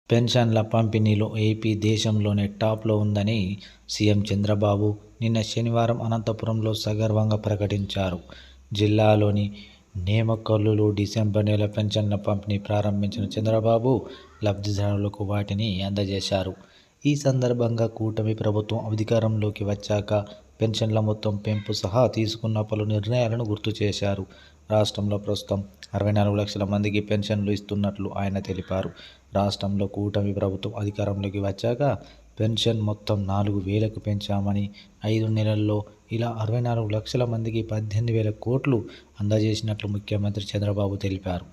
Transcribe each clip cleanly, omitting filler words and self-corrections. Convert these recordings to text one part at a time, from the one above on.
పెన్షన్ల పంపిణీలో ఏపీ దేశంలోనే టాప్లో ఉందని సీఎం చంద్రబాబు నిన్న శనివారం అనంతపురంలో సగర్వంగా ప్రకటించారు. జిల్లాలోని నేమకల్లులో డిసెంబర్ నెల పెన్షన్ల పంపిణీ ప్రారంభించిన చంద్రబాబు లబ్ధిదారులకు వాటిని అందజేశారు. ఈ సందర్భంగా కూటమి ప్రభుత్వం అధికారంలోకి వచ్చాక పెన్షన్ల మొత్తం పెంపు సహా తీసుకున్న పలు నిర్ణయాలను గుర్తు చేశారు. రాష్ట్రంలో ప్రస్తుతం 64 లక్షల మందికి పెన్షన్లు ఇస్తున్నట్లు ఆయన తెలిపారు. రాష్ట్రంలో కూటమి ప్రభుత్వం అధికారంలోకి వచ్చాక పెన్షన్ మొత్తం 4,000కు పెంచామని, 5 నెలల్లో ఇలా 64 లక్షల మందికి 18,000 కోట్లు అందజేసినట్లు ముఖ్యమంత్రి చంద్రబాబు తెలిపారు.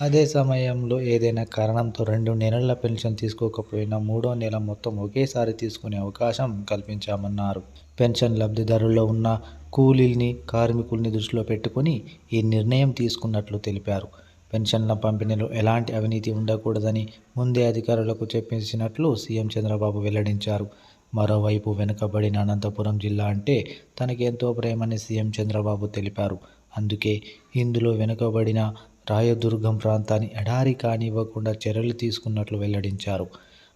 అదే సమయంలో ఏదైనా కారణంతో 2 నెలల పెన్షన్ తీసుకోకపోయినా 3వ నెల మొత్తం ఒకేసారి తీసుకునే అవకాశం కల్పించామన్నారు. పెన్షన్ లబ్ధిదారుల్లో ఉన్న కూలీల్ని, కార్మికుల్ని దృష్టిలో పెట్టుకుని ఈ నిర్ణయం తీసుకున్నట్లు తెలిపారు. పెన్షన్ల పంపిణీలో ఎలాంటి అవినీతి ఉండకూడదని ముందే అధికారులకు చెప్పేసినట్లు సీఎం చంద్రబాబు వెల్లడించారు. మరోవైపు వెనుకబడిన అనంతపురం జిల్లా అంటే తనకెంతో ప్రేమని సీఎం చంద్రబాబు తెలిపారు. అందుకే ఇందులో వెనుకబడిన రాయదుర్గం ప్రాంతాన్ని ఎడారి కానివ్వకుండా చర్యలు తీసుకున్నట్లు వెల్లడించారు.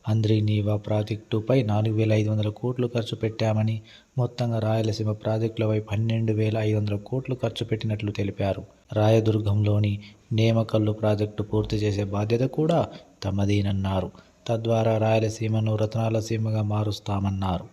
అంద్రినీవా ప్రాజెక్టుపై 4,500 కోట్లు ఖర్చు పెట్టామని, మొత్తంగా రాయలసీమ ప్రాజెక్టులపై 12,500 కోట్లు ఖర్చు పెట్టినట్లు తెలిపారు. రాయదుర్గంలోని నేమకల్లు ప్రాజెక్టు పూర్తి చేసే బాధ్యత కూడా తమదేనన్నారు. తద్వారా రాయలసీమను రతనాల సీమగా మారుస్తామన్నారు.